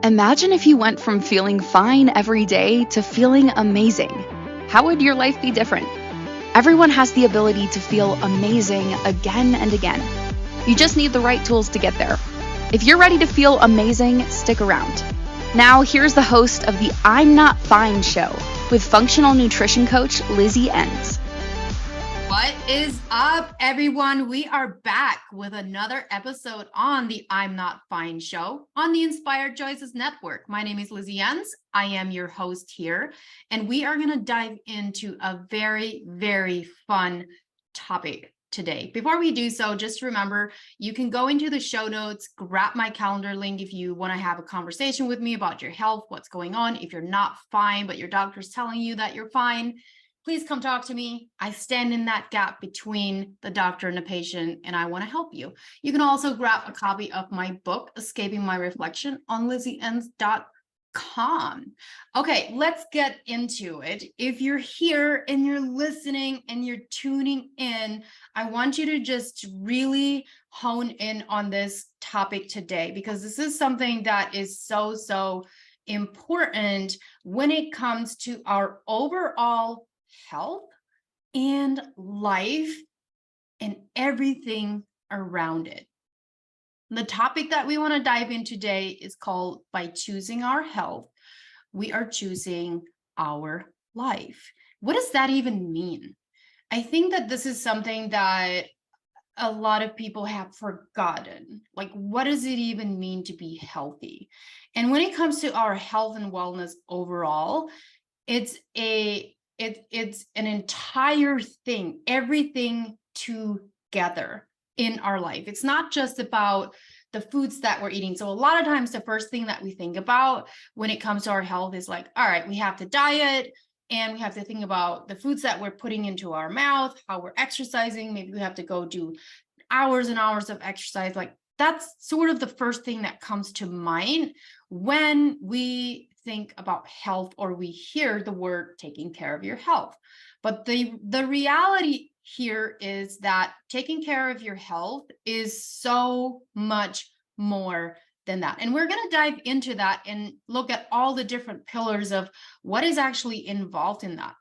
Imagine if you went from feeling fine every day to feeling amazing. How would your life be different? Everyone has the ability to feel amazing again and again. You just need the right tools to get there. If you're ready to feel amazing, stick around. Now, here's the host of the I'm Not Fine show with functional nutrition coach Lizzie Ens. What is up, everyone? We are back with another episode on the I'm Not Fine show on the Inspired Choices Network. My name is Lizzie Ens. I am your host here, and we are going to dive into a very, very fun topic today. Before we do so, just remember, you can go into the show notes, grab my calendar link if you want to have a conversation with me about your health, what's going on. If you're not fine, but your doctor's telling you that you're fine, please come talk to me. I stand in that gap between the doctor and the patient, and I want to help you. You can also grab a copy of my book, Escaping My Reflection, on lizzieens.com. Okay, let's get into it. If you're here and you're listening and you're tuning in, I want you to just really hone in on this topic today, because this is something that is so important when it comes to our overall health and life and everything around it. The topic that we want to dive in today is called By Choosing Our Health, We Are Choosing Our Life. What does that even mean? I think that this is something that a lot of people have forgotten. Like, what does it even mean to be healthy? And when it comes to our health and wellness overall, it's an entire thing, everything together in our life. It's not just about the foods that we're eating. So a lot of times the first thing that we think about when it comes to our health is like, all right, we have to diet and we have to think about the foods that we're putting into our mouth, how we're exercising. Maybe we have to go do hours and hours of exercise. Like, that's sort of the first thing that comes to mind when we think about health or we hear the word taking care of your health. But the reality here is that taking care of your health is so much more than that. And we're going to dive into that and look at all the different pillars of what is actually involved in that.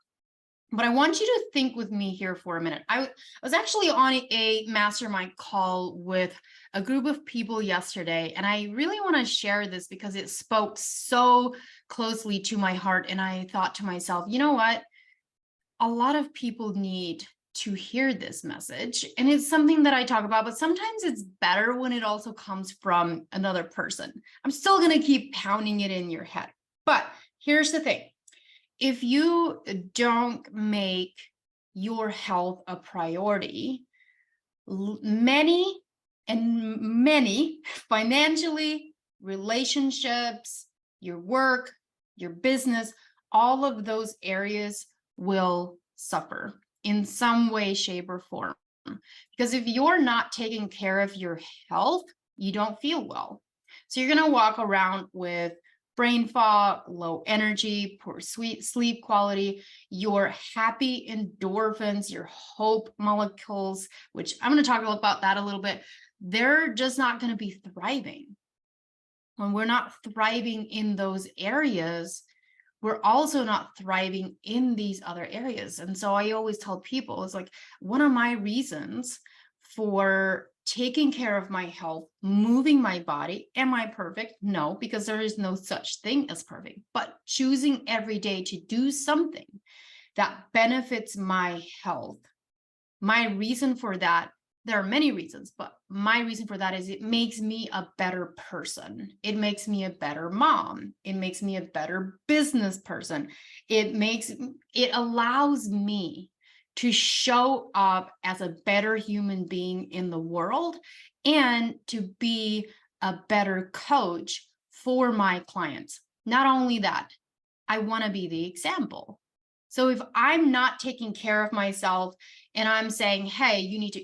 But I want you to think with me here for a minute. I was actually on a mastermind call with a group of people yesterday, and I really want to share this because it spoke so closely to my heart. And I thought to myself, you know what? A lot of people need to hear this message. And it's something that I talk about, but sometimes it's better when it also comes from another person. I'm still going to keep pounding it in your head. But here's the thing. If you don't make your health a priority, many financially, relationships, your work, your business, all of those areas will suffer in some way, shape, or form. Because if you're not taking care of your health, you don't feel well. So you're going to walk around with brain fog, low energy, poor sleep quality, your happy endorphins, your hope molecules, which I'm going to talk about that a little bit. They're just not going to be thriving. When we're not thriving in those areas, we're also not thriving in these other areas. And so I always tell people, it's like, one of my reasons for taking care of my health, moving my body. Am I perfect? No, because there is no such thing as perfect, but choosing every day to do something that benefits my health. My reason for that, there are many reasons, but my reason for that is it makes me a better person. It makes me a better mom. It makes me a better business person. It allows me to show up as a better human being in the world and to be a better coach for my clients. Not only that, I want to be the example. So if I'm not taking care of myself and I'm saying, hey, you need to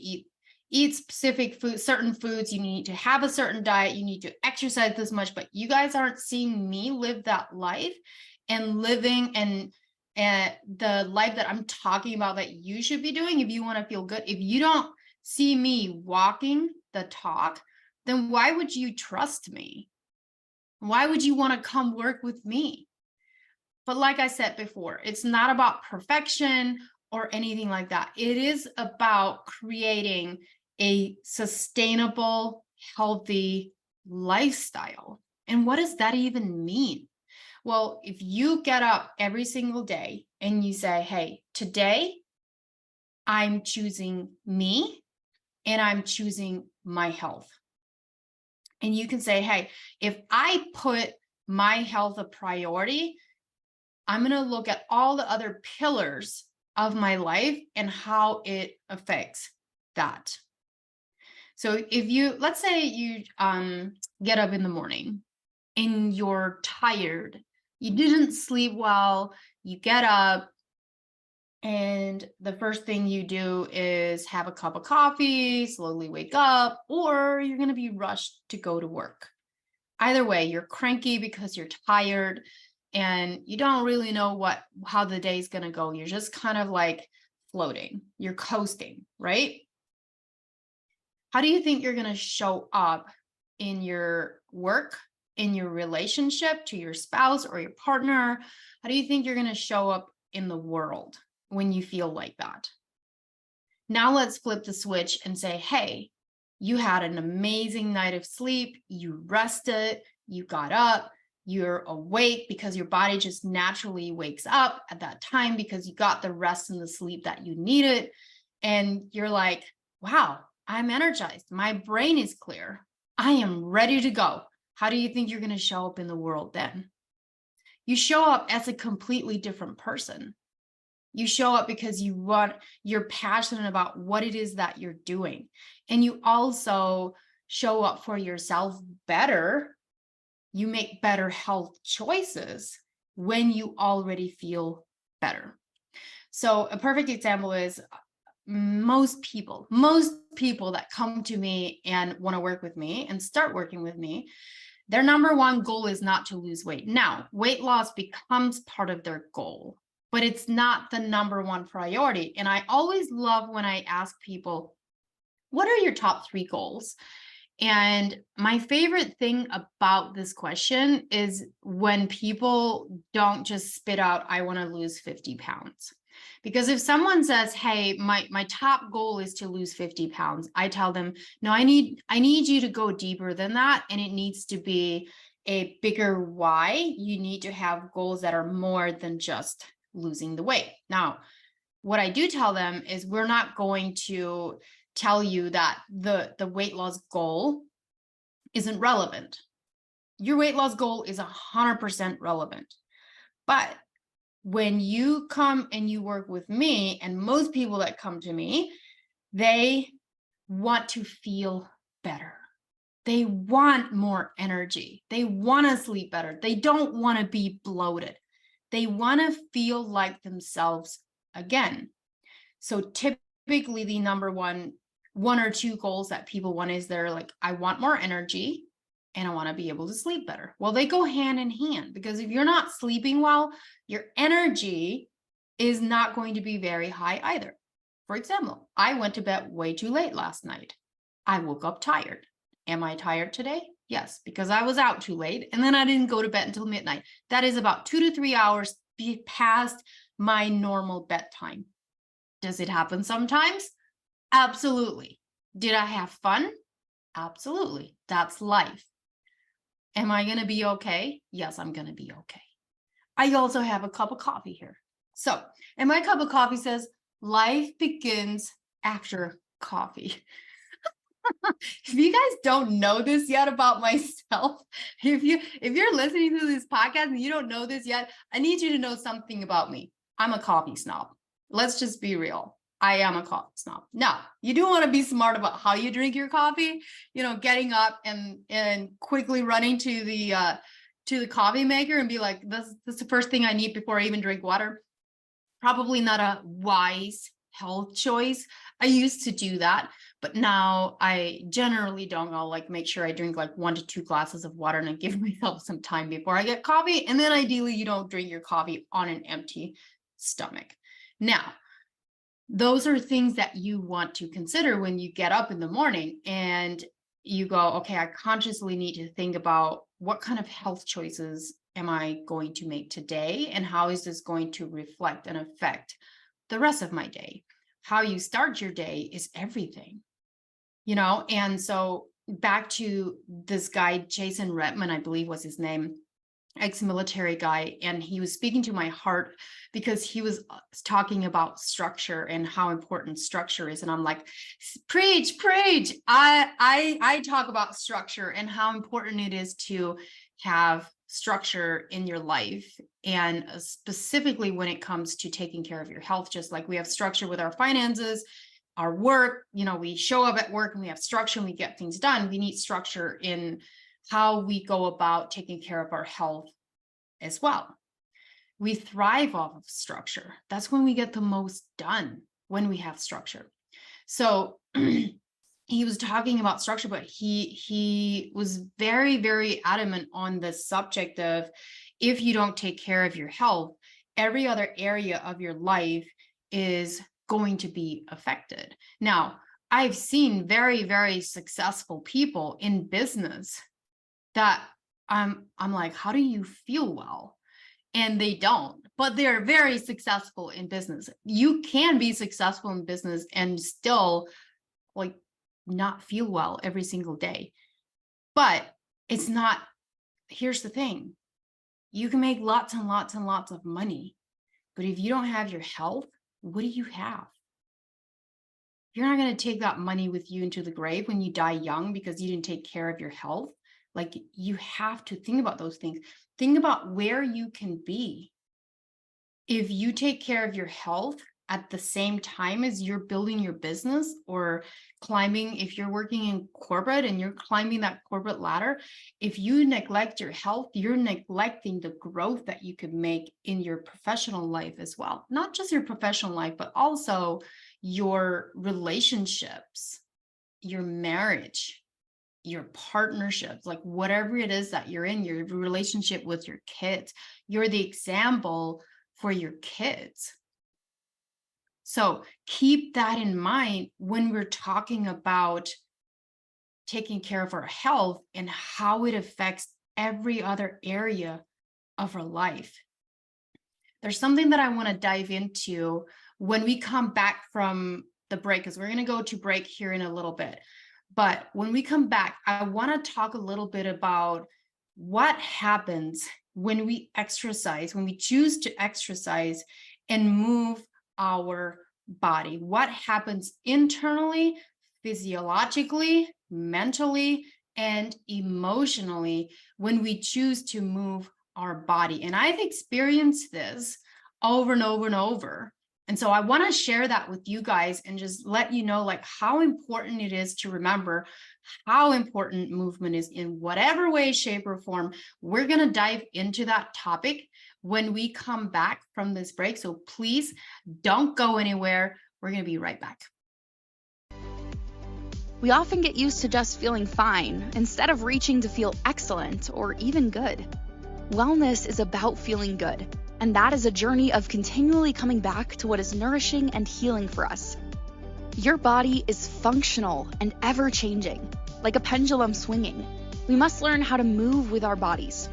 eat specific food, certain foods, you need to have a certain diet, you need to exercise this much, but you guys aren't seeing me live that life and living and the life that I'm talking about that you should be doing if you want to feel good. If you don't see me walking the talk, then why would you trust me? Why would you want to come work with me? But like I said before, it's not about perfection or anything like that. It is about creating a sustainable, healthy lifestyle. And what does that even mean? Well, if you get up every single day and you say, hey, today I'm choosing me and I'm choosing my health. And you can say, hey, if I put my health a priority, I'm going to look at all the other pillars of my life and how it affects that. So if you, let's say you get up in the morning and you're tired, you didn't sleep well, you get up, and the first thing you do is have a cup of coffee, slowly wake up, or you're going to be rushed to go to work. Either way, you're cranky because you're tired and you don't really know how the day's going to go. You're just kind of like floating. You're coasting, right? How do you think you're going to show up in your work, in your relationship to your spouse or your partner? How do you think you're going to show up in the world when you feel like that? Now let's flip the switch and say, hey, you had an amazing night of sleep, you rested, you got up, you're awake because your body just naturally wakes up at that time because you got the rest and the sleep that you needed. And you're like, wow, I'm energized. My brain is clear. I am ready to go. How do you think you're going to show up in the world then? You show up as a completely different person. You show up because you're passionate about what it is that you're doing. And you also show up for yourself better. You make better health choices when you already feel better. So a perfect example is most people that come to me and want to work with me and start working with me, their number one goal is not to lose weight. Now, weight loss becomes part of their goal, but it's not the number one priority. And I always love when I ask people, what are your top 3 goals? And my favorite thing about this question is when people don't just spit out, I want to lose 50 pounds. Because if someone says, hey, my top goal is to lose 50 pounds, I tell them, no, I need you to go deeper than that. And it needs to be a bigger why. You need to have goals that are more than just losing the weight. Now, what I do tell them is we're not going to tell you that the weight loss goal isn't relevant. Your weight loss goal is 100% relevant. But when you come and you work with me, and most people that come to me, they want to feel better. They want more energy. They want to sleep better. They don't want to be bloated. They want to feel like themselves again. So typically the number one or 2 goals that people want is they're like, I want more energy and I want to be able to sleep better. Well, they go hand in hand, because if you're not sleeping well, your energy is not going to be very high either. For example, I went to bed way too late last night. I woke up tired. Am I tired today? Yes, because I was out too late and then I didn't go to bed until midnight. That is about 2 to 3 hours past my normal bedtime. Does it happen sometimes? Absolutely. Did I have fun? Absolutely. That's life. Am I going to be okay? Yes, I'm going to be okay. I also have a cup of coffee here. So, and my cup of coffee says, life begins after coffee. If you guys don't know this yet about myself, if you're listening to this podcast and you don't know this yet, I need you to know something about me. I'm a coffee snob. Let's just be real. I am a coffee snob. Now, you do want to be smart about how you drink your coffee, getting up and quickly running to the coffee maker and be like, this is the first thing I need before I even drink water. Probably not a wise health choice. I used to do that, but now I generally don't. I'll make sure I drink 1 to 2 glasses of water and I give myself some time before I get coffee. And then ideally you don't drink your coffee on an empty stomach. Now, those are things that you want to consider when you get up in the morning. And you go, okay, I consciously need to think about what kind of health choices am I going to make today? And how is this going to reflect and affect the rest of my day? How you start your day is everything, And so back to this guy, Jason Redman, I believe was his name, ex-military guy, and he was speaking to my heart because he was talking about structure and how important structure is. And I'm like, preach. I talk about structure and how important it is to have structure in your life, and specifically when it comes to taking care of your health. Just like we have structure with our finances, our work, we show up at work and we have structure and we get things done. We need structure in how we go about taking care of our health as well. We thrive off of structure. That's when we get the most done, when we have structure. So he was talking about structure, but he was very, very adamant on the subject of, if you don't take care of your health, every other area of your life is going to be affected. Now, I've seen very, very successful people in business that I'm like, how do you feel well? And they don't, but they're very successful in business. You can be successful in business and still like not feel well every single day. But it's not, here's the thing. You can make lots and lots and lots of money, but if you don't have your health, what do you have? You're not going to take that money with you into the grave when you die young because you didn't take care of your health. Like, you have to think about those things. Think about where you can be if you take care of your health at the same time as you're building your business or climbing. If you're working in corporate and you're climbing that corporate ladder, if you neglect your health, you're neglecting the growth that you could make in your professional life as well. Not just your professional life, but also your relationships, your marriage, your partnerships, like whatever it is that you're in, your relationship with your kids. You're the example for your kids. So keep that in mind when we're talking about taking care of our health and how it affects every other area of our life. There's something that I want to dive into when we come back from the break, because we're going to go to break here in a little bit. But when we come back, I want to talk a little bit about what happens when we exercise, when we choose to exercise and move our body. What happens internally, physiologically, mentally, and emotionally when we choose to move our body. And I've experienced this over and over and over. And so I want to share that with you guys and just let you know like how important it is to remember how important movement is in whatever way, shape, or form. We're going to dive into that topic when we come back from this break. So please don't go anywhere. We're going to be right back. We often get used to just feeling fine instead of reaching to feel excellent or even good. Wellness is about feeling good, and that is a journey of continually coming back to what is nourishing and healing for us. Your body is functional and ever-changing, like a pendulum swinging. We must learn how to move with our bodies.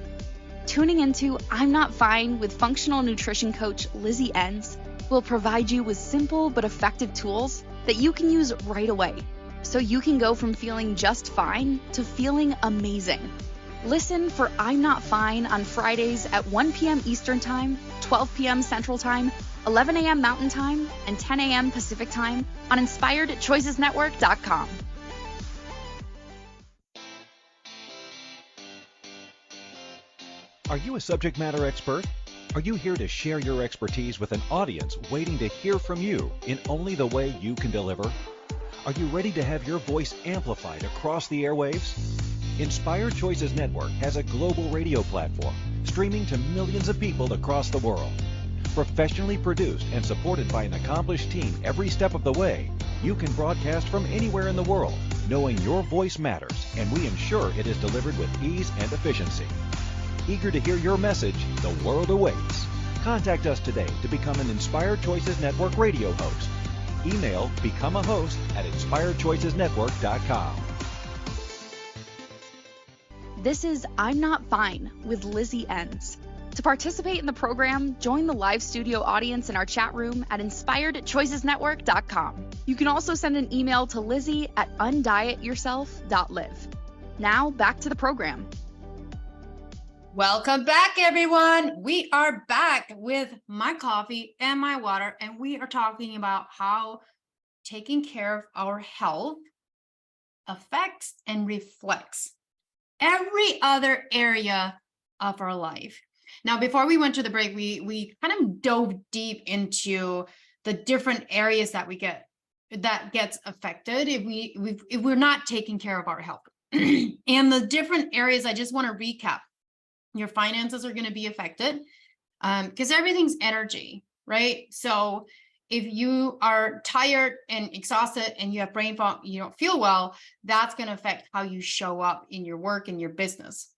Tuning into I'm Not Fine with functional nutrition coach Lizzie Ens will provide you with simple but effective tools that you can use right away, so you can go from feeling just fine to feeling amazing. Listen for I'm Not Fine on Fridays at 1 p.m. Eastern Time, 12 p.m. Central Time, 11 a.m. Mountain Time, and 10 a.m. Pacific Time on InspiredChoicesNetwork.com. Are you a subject matter expert? Are you here to share your expertise with an audience waiting to hear from you in only the way you can deliver? Are you ready to have your voice amplified across the airwaves? Inspired Choices Network has a global radio platform streaming to millions of people across the world. Professionally produced and supported by an accomplished team every step of the way, you can broadcast from anywhere in the world, knowing your voice matters, and we ensure it is delivered with ease and efficiency. Eager to hear your message, the world awaits. Contact us today to become an Inspired Choices Network radio host. Email become a host at inspiredchoicesnetwork.com. This is I'm Not Fine with Lizzie Ens. To participate in the program, join the live studio audience in our chat room at inspiredchoicesnetwork.com. You can also send an email to lizzie@undietyourself.live. Now, back to the program. Welcome back, everyone. We are back with my coffee and my water, and we are talking about how taking care of our health affects and reflects every other area of our life. Now, before we went to the break, we kind of dove deep into the different areas that gets affected if we're not taking care of our health. And the different areas, I just want to recap. Your finances are going to be affected because everything's energy, right? So if you are tired and exhausted and you have brain fog, you don't feel well, that's going to affect how you show up in your work and your business.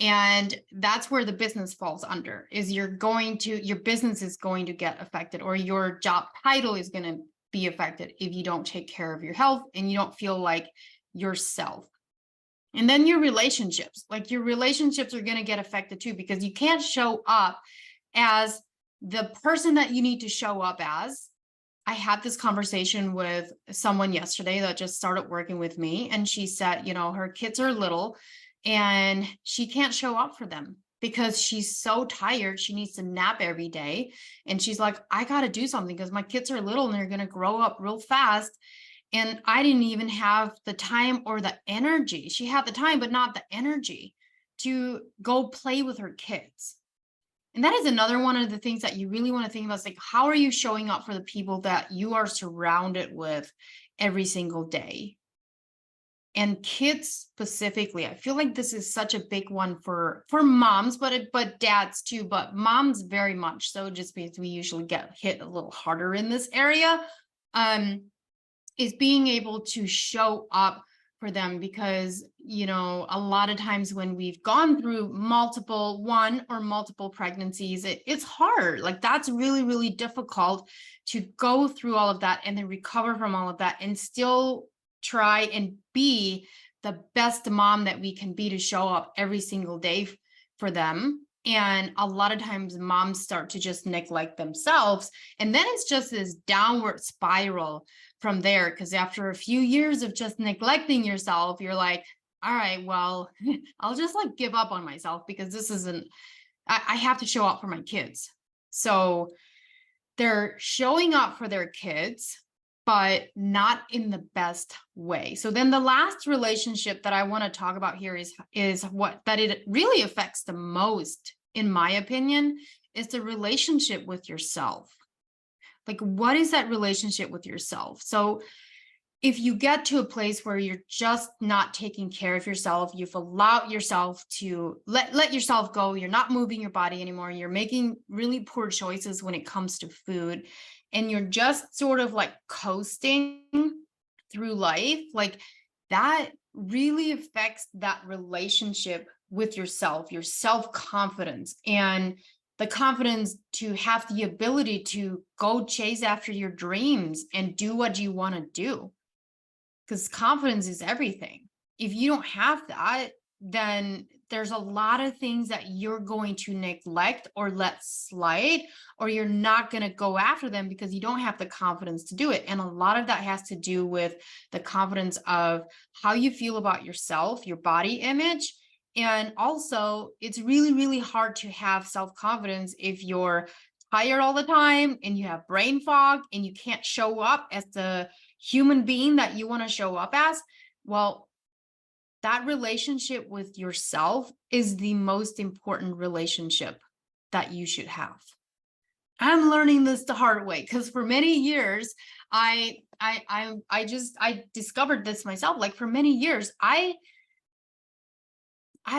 And that's where the business falls under, is your business is going to get affected, or your job title is going to be affected if you don't take care of your health and you don't feel like yourself. And then your relationships are going to get affected too, because you can't show up as the person that you need to show up as. I had this conversation with someone yesterday that just started working with me, and she said, her kids are little and she can't show up for them because she's so tired. She needs to nap every day. And she's like, I got to do something because my kids are little and they're going to grow up real fast. And I didn't even have the time or the energy. She had the time, but not the energy to go play with her kids. And that is another one of the things that you really want to think about. Is like, how are you showing up for the people that you are surrounded with every single day? And kids specifically, I feel like this is such a big one for moms, but dads too, but moms very much so, just because we usually get hit a little harder in this area. Is being able to show up for them, because, a lot of times when we've gone through multiple pregnancies, it's hard. Like, that's really, really difficult to go through all of that and then recover from all of that and still try and be the best mom that we can be, to show up every single day for them. And a lot of times moms start to just neglect themselves. And then it's just this downward spiral from there, because after a few years of just neglecting yourself, you're like, all right, well, I'll just give up on myself, because this isn't, I have to show up for my kids. So they're showing up for their kids, but not in the best way. So then the last relationship that I want to talk about here is that it really affects the most, in my opinion, is the relationship with yourself. Like, what is that relationship with yourself? So if you get to a place where you're just not taking care of yourself, you've allowed yourself to let yourself go, you're not moving your body anymore, you're making really poor choices when it comes to food, and you're just sort of coasting through life, that really affects that relationship with yourself, your self-confidence, and the confidence to have the ability to go chase after your dreams and do what you want to do. Because confidence is everything. If you don't have that, then there's a lot of things that you're going to neglect or let slide, or you're not going to go after them because you don't have the confidence to do it. And a lot of that has to do with the confidence of how you feel about yourself, your body image. And also, it's really, really hard to have self-confidence if you're tired all the time and you have brain fog and you can't show up as the human being that you want to show up as. Well, that relationship with yourself is the most important relationship that you should have. I'm learning this the hard way, because for many years, I discovered this myself. Like, for many years, I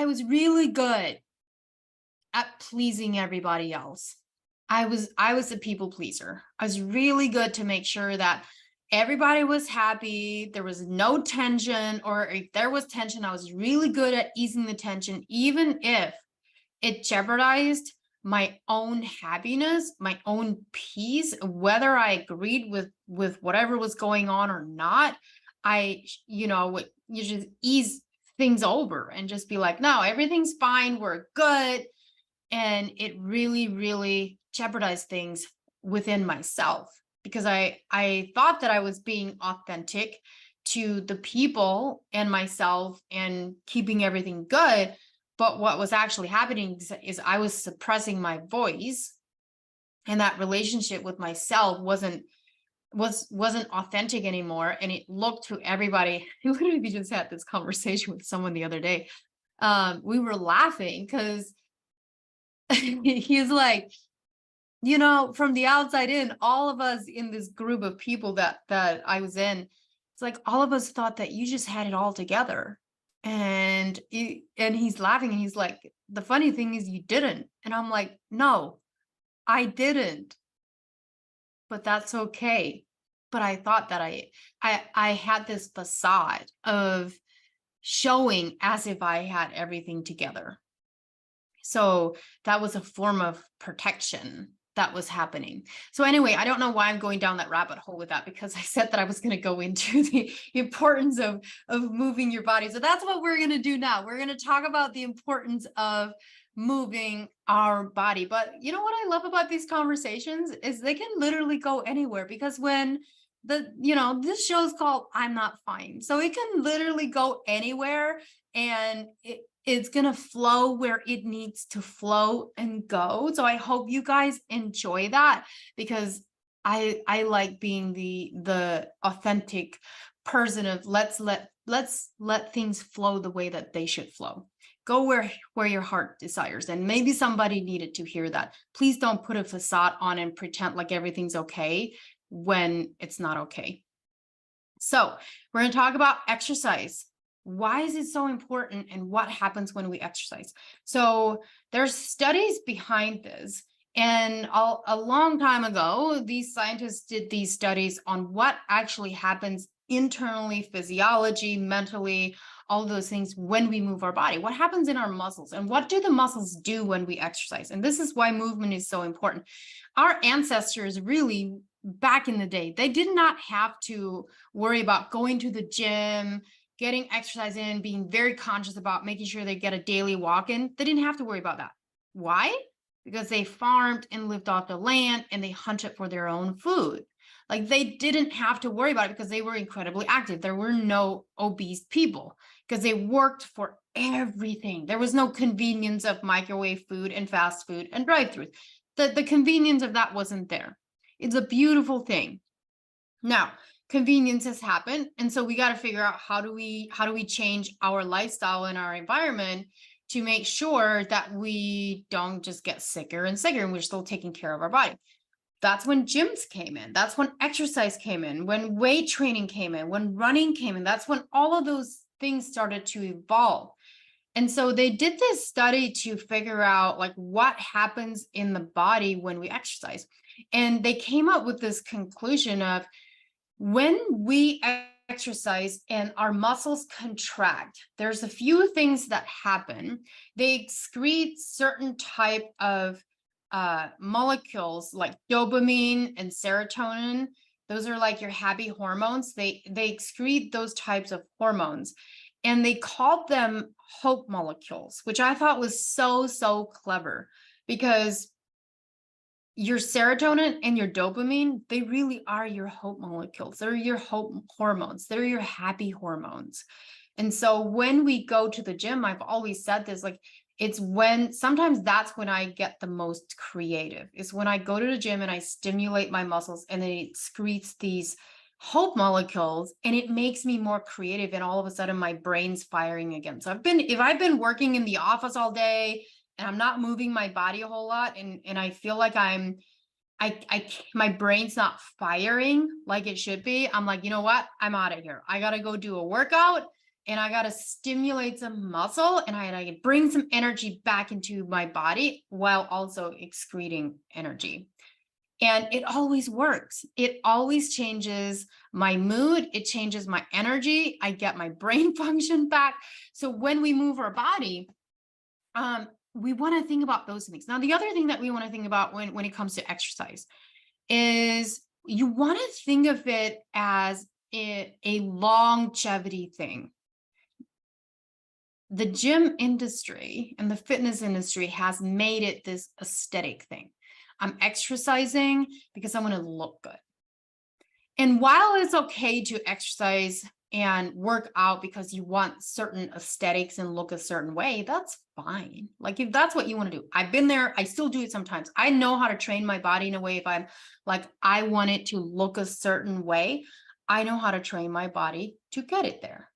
was really good at pleasing everybody else. I was a people pleaser. I was really good to make sure that everybody was happy. There was no tension, or if there was tension, I was really good at easing the tension, even if it jeopardized my own happiness, my own peace, whether I agreed with whatever was going on or not. You just ease things over and just be like, no, everything's fine, we're good. And it really, really jeopardized things within myself, because I thought that I was being authentic to the people and myself and keeping everything good. But what was actually happening is I was suppressing my voice, and that relationship with myself wasn't authentic anymore. And it looked to everybody. I literally just had this conversation with someone the other day. We were laughing because he's like, you know, from the outside in, all of us in this group of people that I was in, it's like all of us thought that you just had it all together. And he's laughing and he's like, the funny thing is you didn't. And I'm like, no, I didn't. But that's okay. But I thought that I had this facade of showing as if I had everything together. So that was a form of protection that was happening. So anyway, I don't know why I'm going down that rabbit hole with that, because I said that I was going to go into the importance of moving your body. So that's what we're going to do now. We're going to talk about the importance of moving our body. But you know what I love about these conversations is they can literally go anywhere, because when this show is called I'm Not Fine. So it can literally go anywhere, and it's going to flow where it needs to flow and go. So I hope you guys enjoy that, because I like being the authentic person of let's let things flow the way that they should flow. Go where your heart desires. And maybe somebody needed to hear that. Please don't put a facade on and pretend like everything's okay when it's not okay. So we're going to talk about exercise. Why is it so important, and what happens when we exercise? So there's studies behind this. And a long time ago, these scientists did these studies on what actually happens internally, physiology, mentally, all those things when we move our body. What happens in our muscles, and what do the muscles do when we exercise? And this is why movement is so important. Our ancestors really, back in the day, they did not have to worry about going to the gym, getting exercise in, being very conscious about making sure they get a daily walk in. They didn't have to worry about that. Why? Because they farmed and lived off the land, and they hunted for their own food. Like, they didn't have to worry about it because they were incredibly active. There were no obese people because they worked for everything. There was no convenience of microwave food and fast food and drive-thrus. The convenience of that wasn't there. It's a beautiful thing. Now, convenience has happened, and so we got to figure out how do we change our lifestyle and our environment to make sure that we don't just get sicker and sicker, and we're still taking care of our body. That's when gyms came in. That's when exercise came in, when weight training came in, when running came in. That's when all of those things started to evolve. And so they did this study to figure out like what happens in the body when we exercise. And they came up with this conclusion of, when we exercise and our muscles contract, there's a few things that happen. They excrete certain type of molecules like dopamine and serotonin. Those are like your happy hormones. They excrete those types of hormones, and they called them hope molecules, which I thought was so clever, because your serotonin and your dopamine, they really are your hope molecules. They're your hope hormones. They're your happy hormones. And so when we go to the gym, I've always said this, like, sometimes that's when I get the most creative, is when I go to the gym and I stimulate my muscles, and it excretes these hope molecules, and it makes me more creative, and all of a sudden my brain's firing again. So if I've been working in the office all day and I'm not moving my body a whole lot, and I feel like my brain's not firing like it should be, I'm like, you know what? I'm out of here. I got to go do a workout, and I got to stimulate some muscle, and I got to bring some energy back into my body while also excreting energy. And it always works. It always changes my mood. It changes my energy. I get my brain function back. So when we move our body, we want to think about those things. Now, the other thing that we want to think about when it comes to exercise is you want to think of it as a longevity thing. the gym industry and the fitness industry has made it this aesthetic thing. I'm exercising because I want to look good. And while it's okay to exercise and work out because you want certain aesthetics and look a certain way, that's fine. Like if that's what you want to do, I've been there. I still do it sometimes. I know how to train my body in a way. If I'm like, I want it to look a certain way, I know how to train my body to get it there.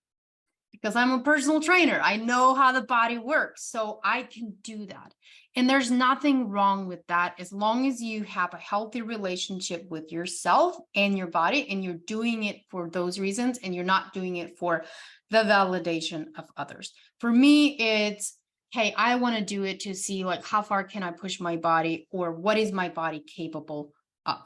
Because I'm a personal trainer. I know how the body works, so I can do that. And there's nothing wrong with that as long as you have a healthy relationship with yourself and your body, and you're doing it for those reasons, and you're not doing it for the validation of others. For me, it's, hey, I want to do it to see like how far can I push my body, or what is my body capable of.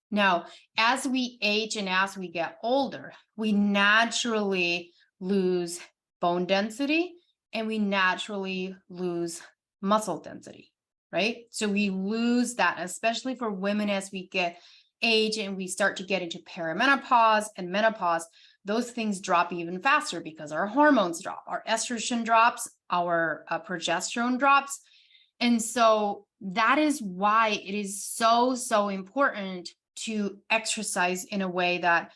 Now, as we age and as we get older, we naturally lose bone density and we naturally lose muscle density, right? So we lose that, especially for women as we get age and we start to get into perimenopause and menopause. Those things drop even faster because our hormones drop, our estrogen drops, our progesterone drops. And so that is why it is so, so important to exercise in a way that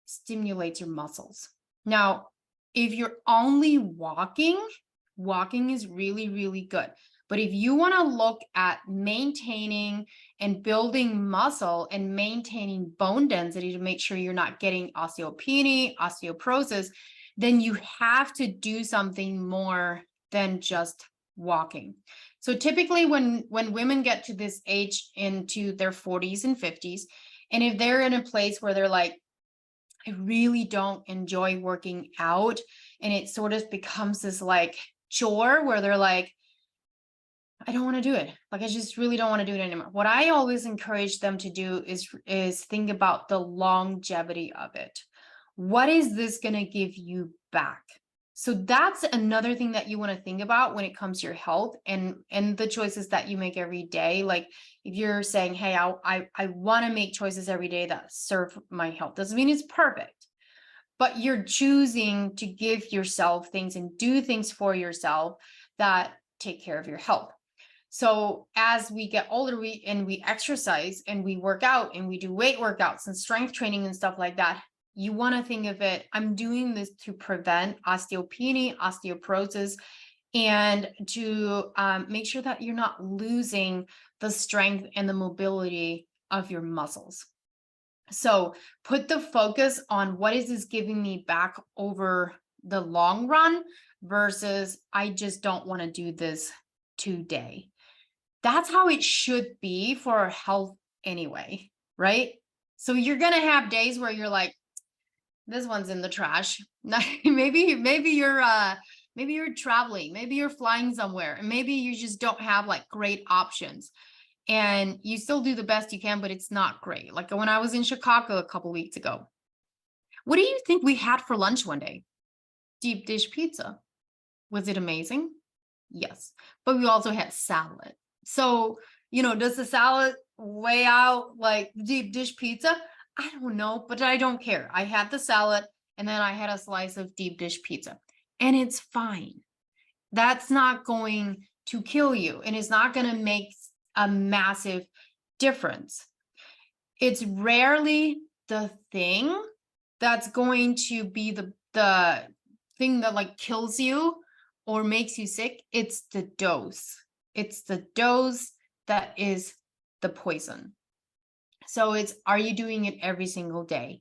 stimulates your muscles. Now, if you're only walking is really, really good. But if you want to look at maintaining and building muscle and maintaining bone density to make sure you're not getting osteopenia, osteoporosis, then you have to do something more than just walking. So typically when women get to this age into their 40s and 50s, and if they're in a place where they're like, I really don't enjoy working out, and it sort of becomes this like chore where they're like, I don't want to do it. Like, I just really don't want to do it anymore. What I always encourage them to do is think about the longevity of it. What is this going to give you back? So that's another thing that you want to think about when it comes to your health and the choices that you make every day. Like if you're saying, hey, I want to make choices every day that serve my health. Doesn't mean it's perfect, but you're choosing to give yourself things and do things for yourself that take care of your health. So as we get older, we exercise and we work out and we do weight workouts and strength training and stuff like that. You want to think of it, I'm doing this to prevent osteopenia, osteoporosis, and to make sure that you're not losing the strength and the mobility of your muscles. So put the focus on what is this giving me back over the long run versus I just don't want to do this today. That's how it should be for our health anyway, right? So you're going to have days where you're like, this one's in the trash. maybe you're traveling, maybe you're flying somewhere, and maybe you just don't have like great options. And you still do the best you can, but it's not great. Like when I was in Chicago a couple weeks ago, what do you think we had for lunch one day? Deep dish pizza. Was it amazing? Yes. But we also had salad. So, does the salad weigh out like deep dish pizza? I don't know, but I don't care. I had the salad and then I had a slice of deep dish pizza, and it's fine. That's not going to kill you, and it's not going to make a massive difference. It's rarely the thing that's going to be the thing that like kills you or makes you sick. It's the dose. It's the dose that is the poison. So it's, are you doing it every single day?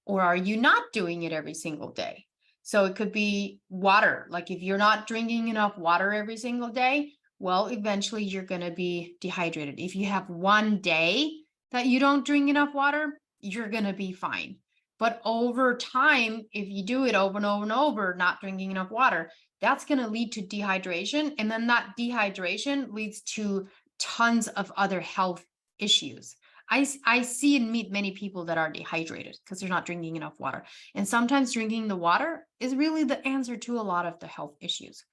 Or are you not doing it every single day? So it could be water. Like if you're not drinking enough water every single day, well, eventually you're going to be dehydrated. If you have one day that you don't drink enough water, you're going to be fine. But over time, if you do it over and over and over, not drinking enough water, that's going to lead to dehydration. And then that dehydration leads to tons of other health issues. I see and meet many people that are dehydrated because they're not drinking enough water. And sometimes drinking the water is really the answer to a lot of the health issues.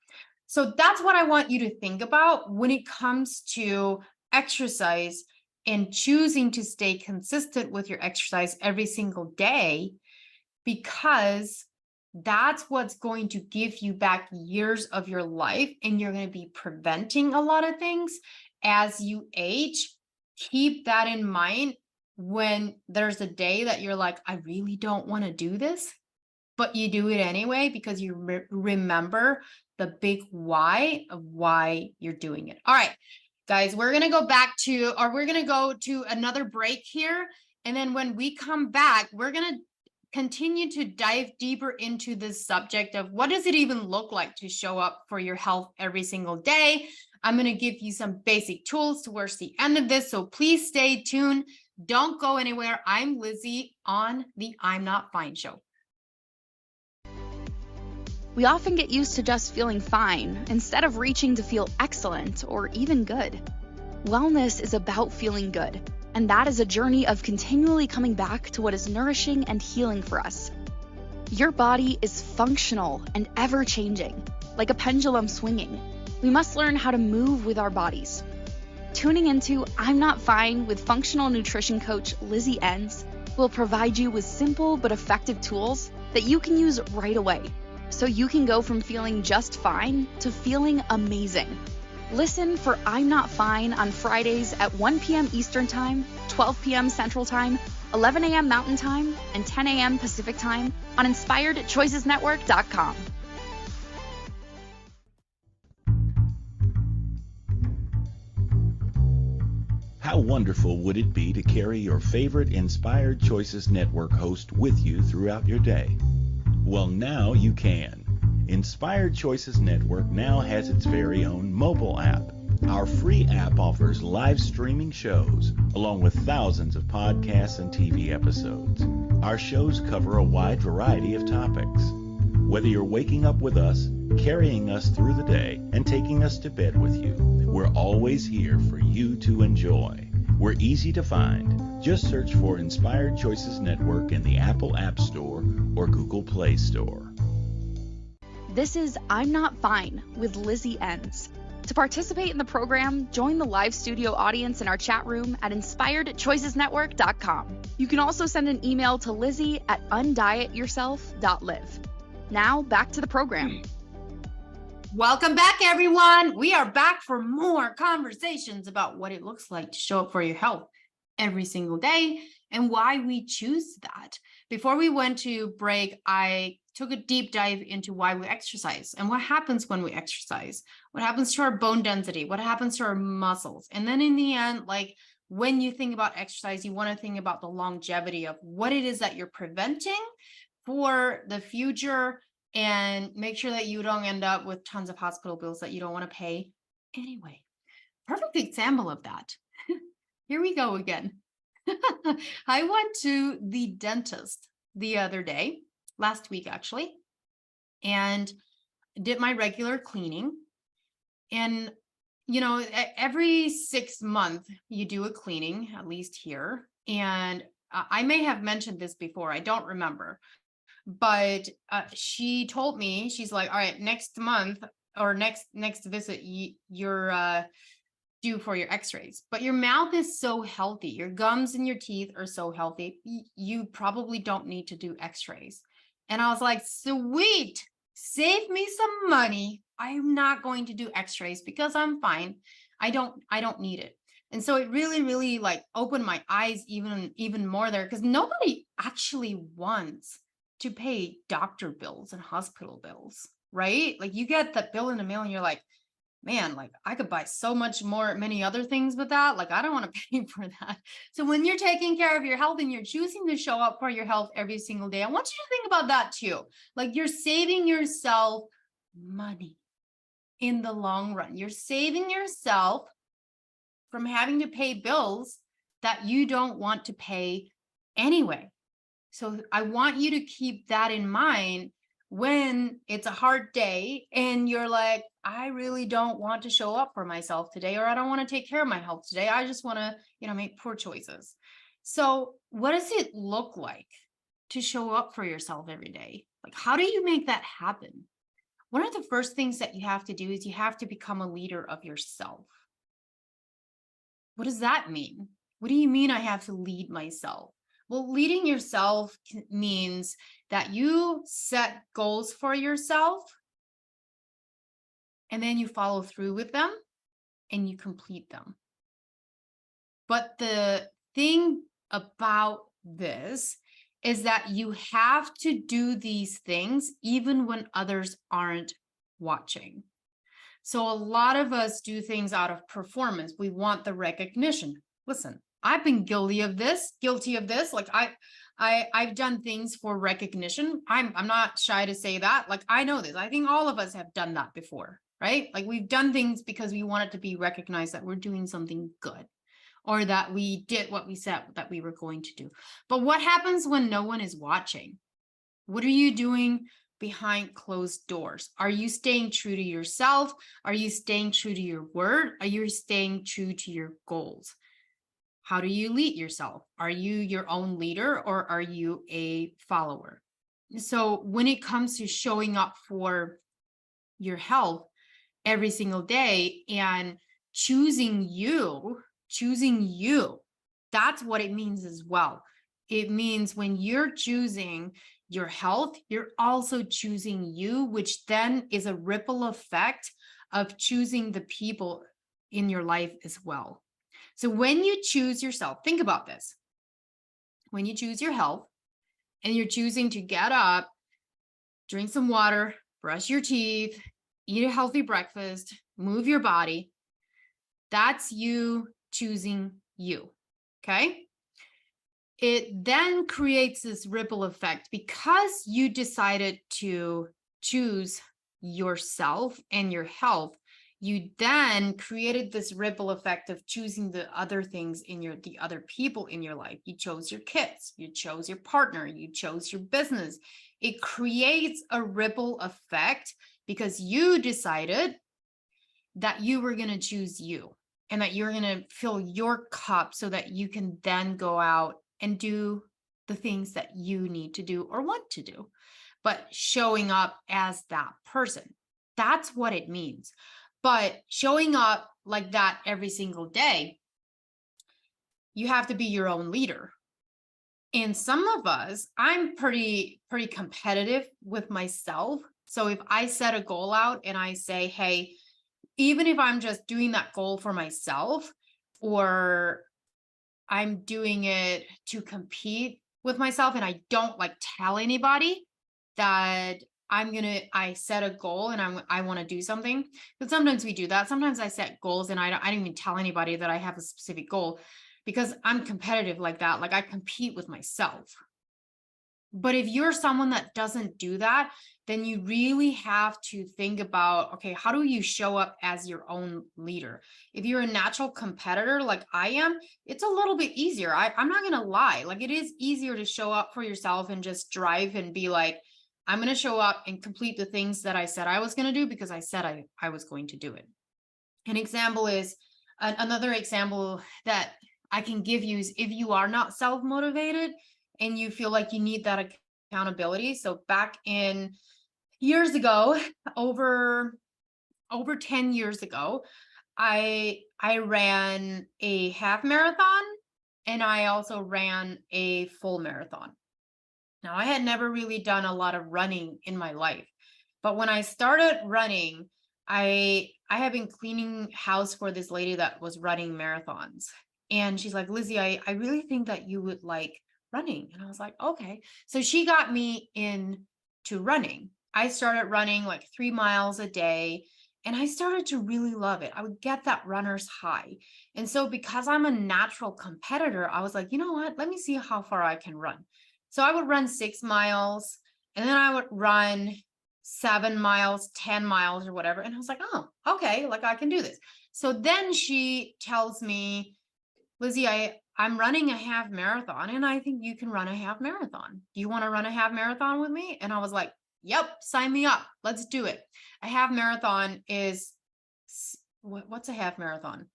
So that's what I want you to think about when it comes to exercise and choosing to stay consistent with your exercise every single day, because That's what's going to give you back years of your life, and you're going to be preventing a lot of things as you age. Keep that in mind when there's a day that you're like, I really don't want to do this, but you do it anyway because you remember the big why of why you're doing it. All right, guys, we're going to go to another break here. And then when we come back, we're going to continue to dive deeper into this subject of what does it even look like to show up for your health every single day. I'm going to give you some basic tools towards the end of this, so please stay tuned. Don't go anywhere. I'm Lizzie on the I'm Not Fine show. We often get used to just feeling fine instead of reaching to feel excellent or even good. Wellness is about feeling good, and that is a journey of continually coming back to what is nourishing and healing for us. Your body is functional and ever-changing, like a pendulum swinging. We must learn how to move with our bodies. Tuning into I'm Not Fine with functional nutrition coach Lizzie Ens will provide you with simple but effective tools that you can use right away, so you can go from feeling just fine to feeling amazing. Listen for I'm Not Fine on Fridays at 1 p.m. Eastern Time, 12 p.m. Central Time, 11 a.m. Mountain Time, and 10 a.m. Pacific Time on InspiredChoicesNetwork.com. How wonderful would it be to carry your favorite Inspired Choices Network host with you throughout your day? Well, now you can. Inspired Choices Network now has its very own mobile app. Our free app offers live streaming shows, along with thousands of podcasts and TV episodes. Our shows cover a wide variety of topics. Whether you're waking up with us, carrying us through the day, and taking us to bed with you, we're always here for you to enjoy. We're easy to find. Just search for Inspired Choices Network in the Apple App Store or Google Play Store. This is I'm Not Fine with Lizzie Ens. To participate in the program, join the live studio audience in our chat room at InspiredChoicesNetwork.com. You can also send an email to Lizzie at undietyourself.live. Now, back to the program. Welcome back, everyone. We are back for more conversations about what it looks like to show up for your health every single day and why we choose that. Before we went to break, I took a deep dive into why we exercise and what happens when we exercise, what happens to our bone density, what happens to our muscles. And then in the end, like when you think about exercise, you want to think about the longevity of what it is that you're preventing for the future, and make sure that you don't end up with tons of hospital bills that you don't want to pay anyway. Perfect example of that. Here we go again. I went to the dentist the other day, last week actually, and did my regular cleaning. And, you know, every 6 months you do a cleaning, at least here. And I may have mentioned this before, I don't remember. But she told me, she's like, all right, next month or next visit, you're due for your x-rays. But your mouth is so healthy. Your gums and your teeth are so healthy. You probably don't need to do x-rays. And I was like, sweet, save me some money. I'm not going to do x-rays because I'm fine. I don't need it. And so it really, really like opened my eyes even more there, because nobody actually wants to pay doctor bills and hospital bills, right? Like you get that bill in the mail and you're like, man, like I could buy so much more, many other things with that. Like I don't want to pay for that. So when you're taking care of your health and you're choosing to show up for your health every single day, I want you to think about that too. Like you're saving yourself money in the long run. You're saving yourself from having to pay bills that you don't want to pay anyway. So I want you to keep that in mind when it's a hard day and you're like, I really don't want to show up for myself today, or I don't want to take care of my health today. I just want to, make poor choices. So what does it look like to show up for yourself every day? Like, how do you make that happen? One of the first things that you have to do is you have to become a leader of yourself. What does that mean? What do you mean I have to lead myself? Well, leading yourself means that you set goals for yourself and then you follow through with them and you complete them. But the thing about this is that you have to do these things even when others aren't watching. So a lot of us do things out of performance. We want the recognition. Listen, I've been guilty of this. Like I've done things for recognition. I'm not shy to say that. Like I know this. I think all of us have done that before, right? Like we've done things because we want it to be recognized that we're doing something good, or that we did what we said that we were going to do. But what happens when no one is watching? What are you doing behind closed doors? Are you staying true to yourself? Are you staying true to your word? Are you staying true to your goals? How do you lead yourself? Are you your own leader or are you a follower? So when it comes to showing up for your health every single day and choosing you, that's what it means as well. It means when you're choosing your health, you're also choosing you, which then is a ripple effect of choosing the people in your life as well. So when you choose yourself, think about this. When you choose your health and you're choosing to get up, drink some water, brush your teeth, eat a healthy breakfast, move your body, that's you choosing you, okay? It then creates this ripple effect because you decided to choose yourself and your health. You then created this ripple effect of choosing the other things in the other people in your life. You chose your kids, you chose your partner, you chose your business. It creates a ripple effect because you decided that you were going to choose you and that you're going to fill your cup so that you can then go out and do the things that you need to do or want to do, but showing up as that person. That's what it means. But showing up like that every single day, you have to be your own leader. And some of us, I'm pretty competitive with myself. So if I set a goal out and I say, hey, even if I'm just doing that goal for myself, or I'm doing it to compete with myself and I don't like tell anybody that I set a goal and I want to do something. But sometimes we do that. Sometimes I set goals and I don't even tell anybody that I have a specific goal because I'm competitive like that. Like I compete with myself. But if you're someone that doesn't do that, then you really have to think about, okay, how do you show up as your own leader? If you're a natural competitor like I am, it's a little bit easier. I'm not going to lie. Like it is easier to show up for yourself and just drive and be like, I'm going to show up and complete the things that I said I was going to do because I said I was going to do it. An example is, another example that I can give you is if you are not self-motivated and you feel like you need that accountability. So back in years ago, over 10 years ago, I ran a half marathon and I also ran a full marathon. Now, I had never really done a lot of running in my life, but when I started running, I have been cleaning house for this lady that was running marathons. And she's like, Lizzie, I really think that you would like running. And I was like, okay. So she got me into running. I started running like 3 miles a day and I started to really love it. I would get that runner's high. And so because I'm a natural competitor, I was like, you know what? Let me see how far I can run. So I would run 6 miles and then I would run 7 miles, 10 miles or whatever. And I was like, oh, okay, like I can do this. So then she tells me, Lizzie, I'm running a half marathon and I think you can run a half marathon. Do you want to run a half marathon with me? And I was like, yep, sign me up. Let's do it. A half marathon is, what's a half marathon?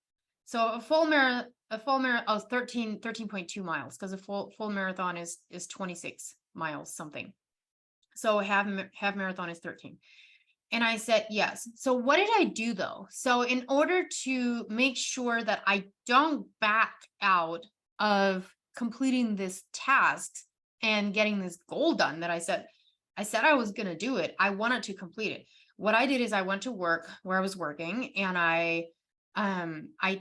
So a full marathon, oh, 13.2 miles because a full marathon is 26 miles something. So a half marathon is 13. And I said, yes. So what did I do though? So in order to make sure that I don't back out of completing this task and getting this goal done that I said I was going to do it. I wanted to complete it. What I did is I went to work where I was working, and I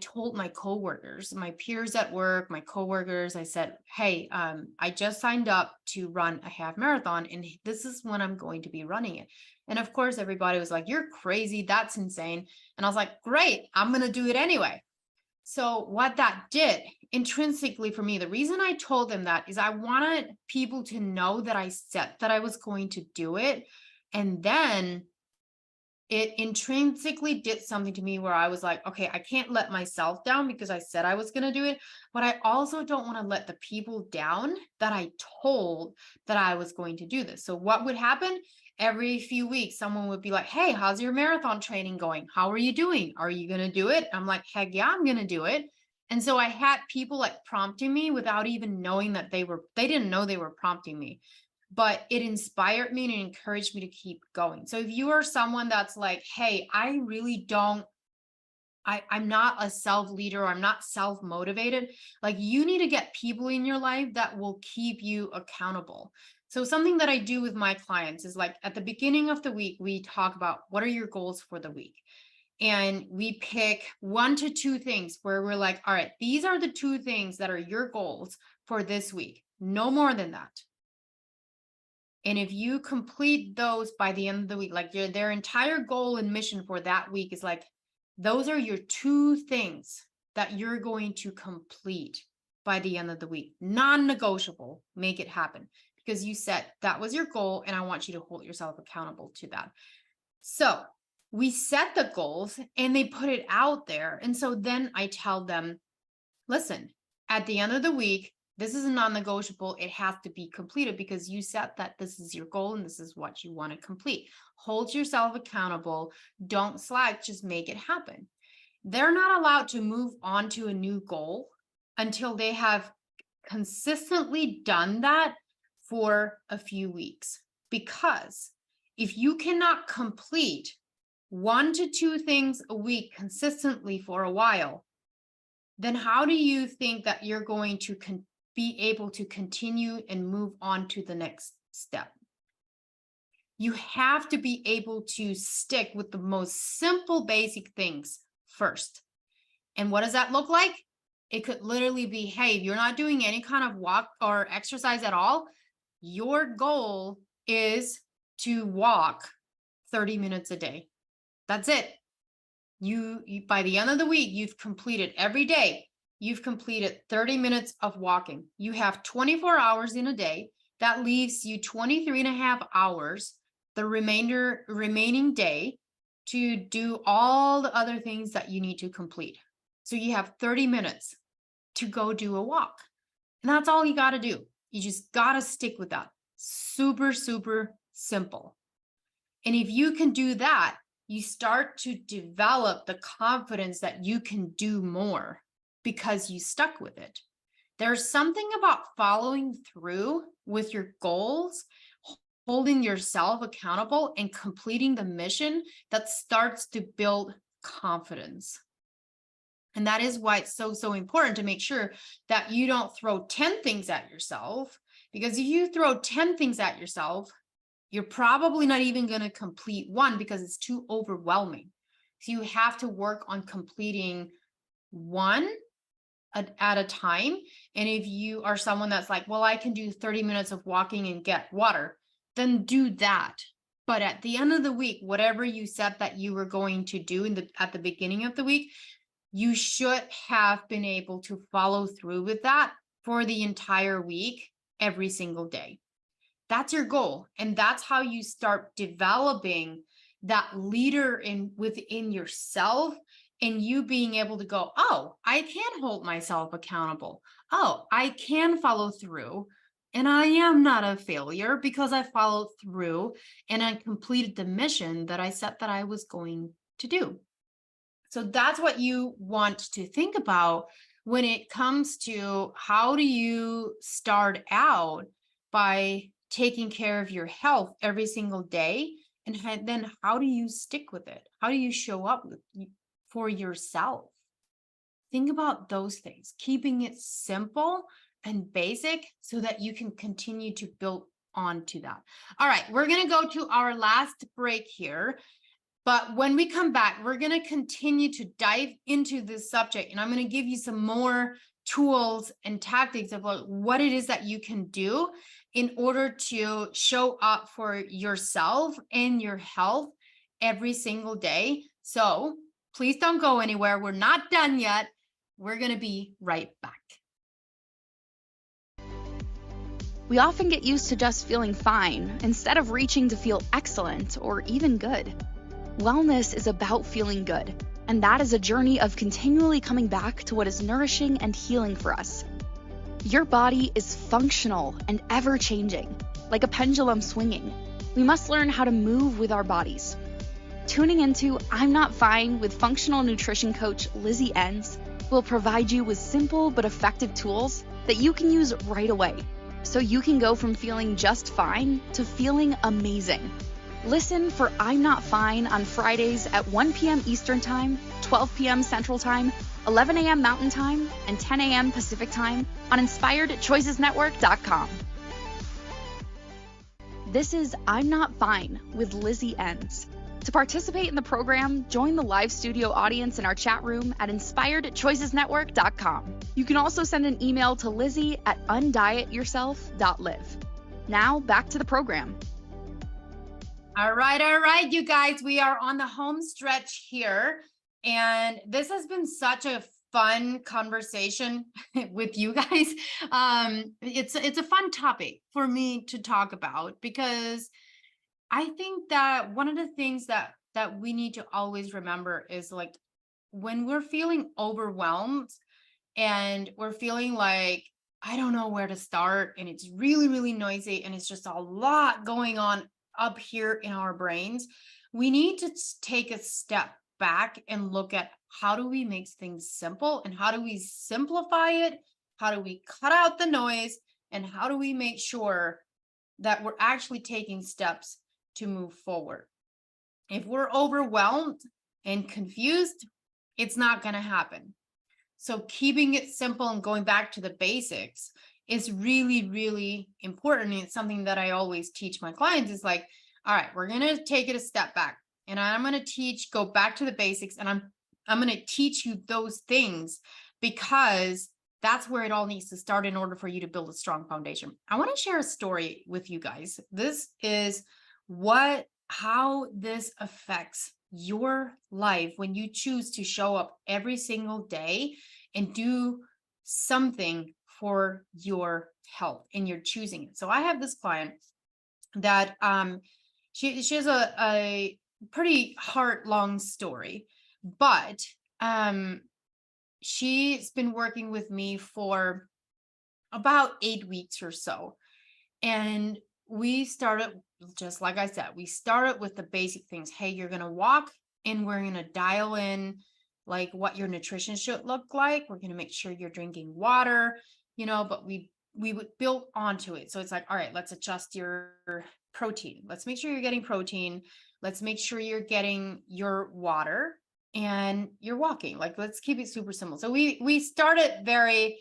told my coworkers, my peers at work, my coworkers, I said, hey, I just signed up to run a half marathon, and this is when I'm going to be running it. And of course, everybody was like, you're crazy. That's insane. And I was like, great, I'm going to do it anyway. So what that did intrinsically for me, the reason I told them that is I wanted people to know that I said that I was going to do it. And then it intrinsically did something to me where I was like, okay, I can't let myself down because I said I was going to do it, but I also don't want to let the people down that I told that I was going to do this. So what would happen? Every few weeks, someone would be like, hey, how's your marathon training going? How are you doing? Are you going to do it? I'm like, heck yeah, I'm going to do it. And so I had people like prompting me without even knowing that they didn't know they were prompting me, but it inspired me and it encouraged me to keep going. So if you are someone that's like, hey, I really don't, I'm not a self-leader, I'm not self-motivated, like you need to get people in your life that will keep you accountable. So something that I do with my clients is like at the beginning of the week, we talk about what are your goals for the week? And we pick 1 to 2 things where we're like, all right, these are the 2 things that are your goals for this week. No more than that. And if you complete those by the end of the week, like their entire goal and mission for that week is like, those are your 2 things that you're going to complete by the end of the week. Non-negotiable, make it happen because you said that was your goal and I want you to hold yourself accountable to that. So we set the goals and they put it out there. And so then I tell them, listen, at the end of the week, this is a non-negotiable. It has to be completed because you said that this is your goal and this is what you want to complete. Hold yourself accountable. Don't slack, just make it happen. They're not allowed to move on to a new goal until they have consistently done that for a few weeks. Because if you cannot complete 1 to 2 things a week consistently for a while, then how do you think that you're going to be able to continue and move on to the next step? You have to be able to stick with the most simple, basic things first. And what does that look like? It could literally be, hey, if you're not doing any kind of walk or exercise at all, your goal is to walk 30 minutes a day. That's it. You by the end of the week, you've completed every day. You've completed 30 minutes of walking. You have 24 hours in a day. That leaves you 23 and a half hours, the remaining day, to do all the other things that you need to complete. So you have 30 minutes to go do a walk. And that's all you got to do. You just got to stick with that. Super, super simple. And if you can do that, you start to develop the confidence that you can do more because you stuck with it. There's something about following through with your goals, holding yourself accountable, and completing the mission that starts to build confidence. And that is why it's so, so important to make sure that you don't throw 10 things at yourself, because if you throw 10 things at yourself, you're probably not even going to complete one because it's too overwhelming. So you have to work on completing one at a time. And if you are someone that's like, well, I can do 30 minutes of walking and get water, then do that. But at the end of the week, whatever you said that you were going to do at the beginning of the week, you should have been able to follow through with that for the entire week, every single day. That's your goal. And that's how you start developing that leader within yourself, and you being able to go, oh, I can hold myself accountable. Oh, I can follow through. And I am not a failure because I followed through and I completed the mission that I said that I was going to do. So that's what you want to think about when it comes to how do you start out by taking care of your health every single day, and then how do you stick with it? How do you show up for yourself? Think about those things, keeping it simple and basic so that you can continue to build onto that. All right, we're going to go to our last break here. But when we come back, we're going to continue to dive into this subject, and I'm going to give you some more tools and tactics about what it is that you can do in order to show up for yourself and your health every single day. So please don't go anywhere. We're not done yet. We're going to be right back. We often get used to just feeling fine instead of reaching to feel excellent or even good. Wellness is about feeling good, and that is a journey of continually coming back to what is nourishing and healing for us. Your body is functional and ever-changing, like a pendulum swinging. We must learn how to move with our bodies. Tuning into I'm Not Fine with functional nutrition coach Lizzie Ens will provide you with simple but effective tools that you can use right away, so you can go from feeling just fine to feeling amazing. Listen for I'm Not Fine on Fridays at 1 p.m. Eastern Time, 12 p.m. Central Time, 11 a.m. Mountain Time, and 10 a.m. Pacific Time on InspiredChoicesNetwork.com. This is I'm Not Fine with Lizzie Ens. To participate in the program, join the live studio audience in our chat room at InspiredChoicesNetwork.com. You can also send an email to Lizzie at undietyourself.live. Now, back to the program. All right, you guys, we are on the home stretch here. And this has been such a fun conversation with you guys. It's a fun topic for me to talk about, because I think that one of the things that we need to always remember is, like, when we're feeling overwhelmed and we're feeling like, I don't know where to start, and it's really, really noisy, and it's just a lot going on up here in our brains, we need to take a step back and look at how do we make things simple, and how do we simplify it? How do we cut out the noise? And how do we make sure that we're actually taking steps to move forward? If we're overwhelmed and confused, it's not going to happen. So keeping it simple and going back to the basics is really, really important. And it's something that I always teach my clients, is like, all right, we're going to take it a step back, and I'm going to go back to the basics, and I'm going to teach you those things, because that's where it all needs to start in order for you to build a strong foundation. I want to share a story with you guys. This is how this affects your life when you choose to show up every single day and do something for your health, and you're choosing it. So I have this client that she has a pretty long story, but she's been working with me for about 8 weeks or so. And we started, just like I said, we started with the basic things. Hey, you're going to walk, and we're going to dial in like what your nutrition should look like. We're going to make sure you're drinking water, but we would build onto it. So it's like, all right, let's adjust your protein. Let's make sure you're getting protein. Let's make sure you're getting your water, and you're walking. Like, let's keep it super simple. So we started very,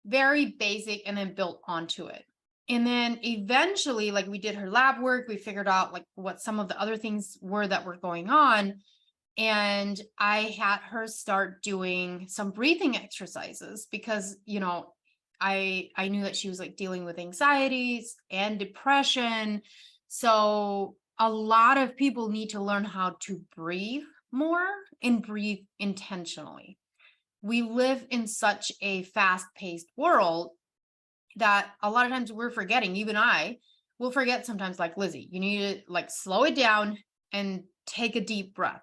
very basic, and then built onto it. And then eventually, like, we did her lab work. We figured out like what some of the other things were that were going on. And I had her start doing some breathing exercises, because, I knew that she was like dealing with anxieties and depression. So a lot of people need to learn how to breathe more and breathe intentionally. We live in such a fast-paced world that a lot of times we're forgetting. Even I will forget sometimes, like, Lizzie, you need to like slow it down and take a deep breath.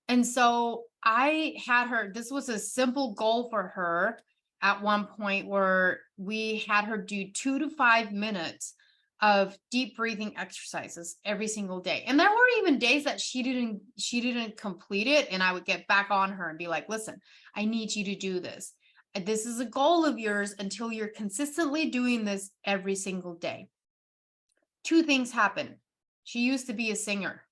And so I had her, this was a simple goal for her at one point, where we had her do 2 to 5 minutes of deep breathing exercises every single day. And there were even days that she didn't complete it, and I would get back on her and be like, listen, I need you to do this. This is a goal of yours until you're consistently doing this every single day. 2 things happen. She used to be a singer.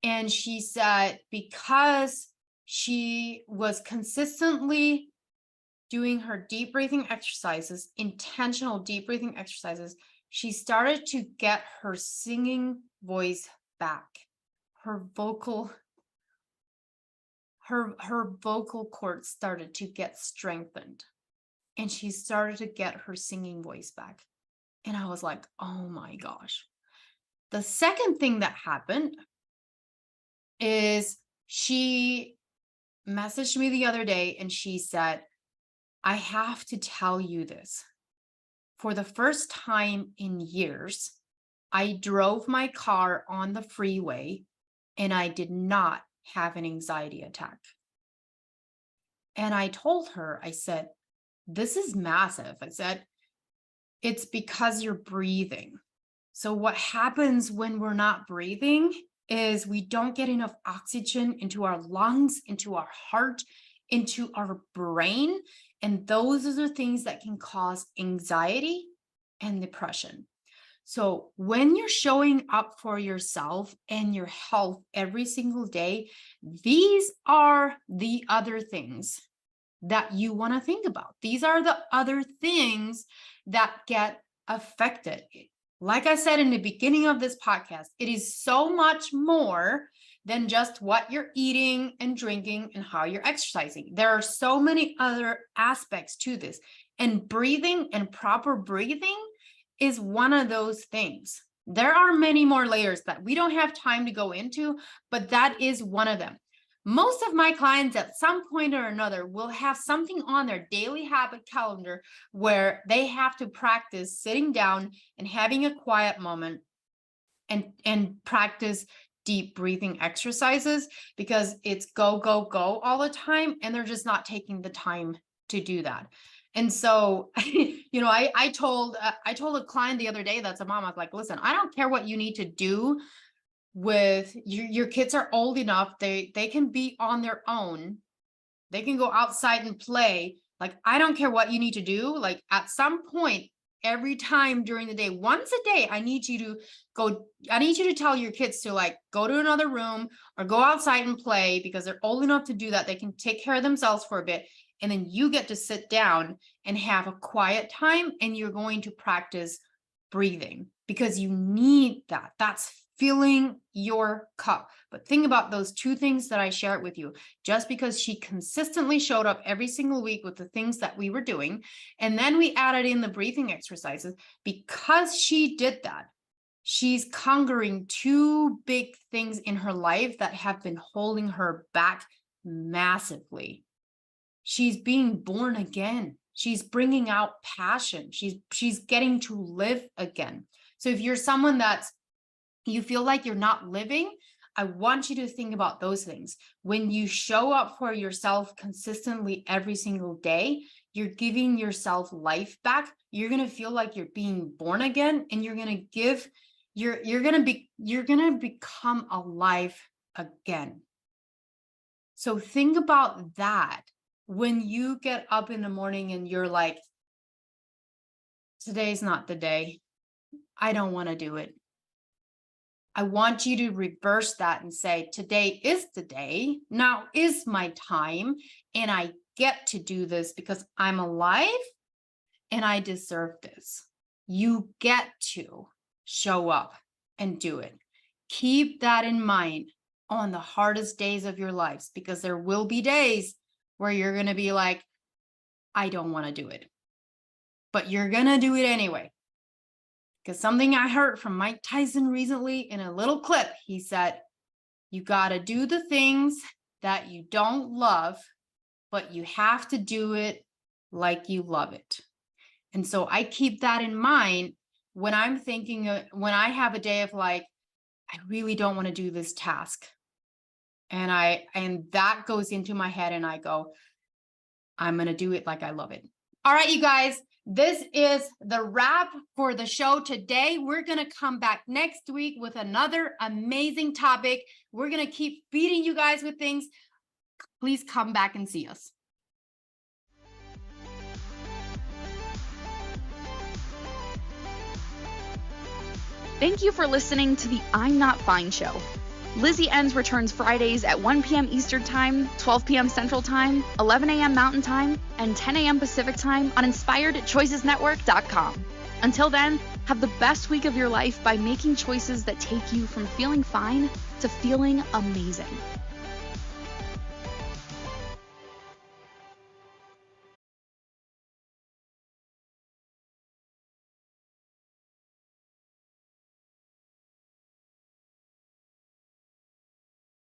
And she said, because she was consistently doing her deep breathing exercises, intentional deep breathing exercises, she started to get her singing voice back. Her vocal cords started to get strengthened, and she started to get her singing voice back. And I was like, oh my gosh. The second thing that happened is she messaged me the other day and she said, I have to tell you this. For the first time in years, I drove my car on the freeway and I did not have an anxiety attack. And I told her, I said, this is massive. I said, it's because you're breathing. So what happens when we're not breathing is we don't get enough oxygen into our lungs, into our heart, into our brain. And those are the things that can cause anxiety and depression. So when you're showing up for yourself and your health every single day, these are the other things that you want to think about. These are the other things that get affected. Like I said in the beginning of this podcast, it is so much more than just what you're eating and drinking and how you're exercising. There are so many other aspects to this, and breathing and proper breathing is one of those things. There are many more layers that we don't have time to go into, but that is one of them. Most of my clients at some point or another will have something on their daily habit calendar where they have to practice sitting down and having a quiet moment and practice deep breathing exercises, because it's go, go, go all the time, and they're just not taking the time to do that. And so, I told a client the other day that's a mom, I was like, listen, I don't care what you need to do with your kids are old enough, they can be on their own, they can go outside and play. Like, I don't care what you need to do. Like, at some point every time during the day, once a day, I need you to tell your kids to like go to another room or go outside and play, because they're old enough to do that. They can take care of themselves for a bit, and then you get to sit down and have a quiet time, and you're going to practice breathing because you need that. That's filling your cup. But think about those two things that I shared with you. Just because she consistently showed up every single week with the things that we were doing, and then we added in the breathing exercises, because she did that, she's conquering two big things in her life that have been holding her back massively. She's being born again. She's bringing out passion. She's getting to live again. So if you're someone you feel like you're not living, I want you to think about those things. When you show up for yourself consistently every single day, you're giving yourself life back. You're going to feel like you're being born again, and you're going to become alive again. So think about that when you get up in the morning and you're like, today's not the day. I don't want to do it. I want you to reverse that and say, today is the day. Now is my time. And I get to do this because I'm alive and I deserve this. You get to show up and do it. Keep that in mind on the hardest days of your lives, because there will be days where you're going to be like, I don't want to do it, but you're going to do it anyway. Because something I heard from Mike Tyson recently in a little clip, he said, you got to do the things that you don't love, but you have to do it like you love it. And so I keep that in mind when I'm thinking, when I have a day of like, I really don't want to do this task. And that goes into my head and I go, I'm going to do it like I love it. All right, you guys. This is the wrap for the show today. We're going to come back next week with another amazing topic. We're going to keep feeding you guys with things. Please come back and see us. Thank you for listening to the I'm Not Fine show. Lizzie Ens returns Fridays at 1 p.m. Eastern Time, 12 p.m. Central Time, 11 a.m. Mountain Time, and 10 a.m. Pacific Time on InspiredChoicesNetwork.com. Until then, have the best week of your life by making choices that take you from feeling fine to feeling amazing.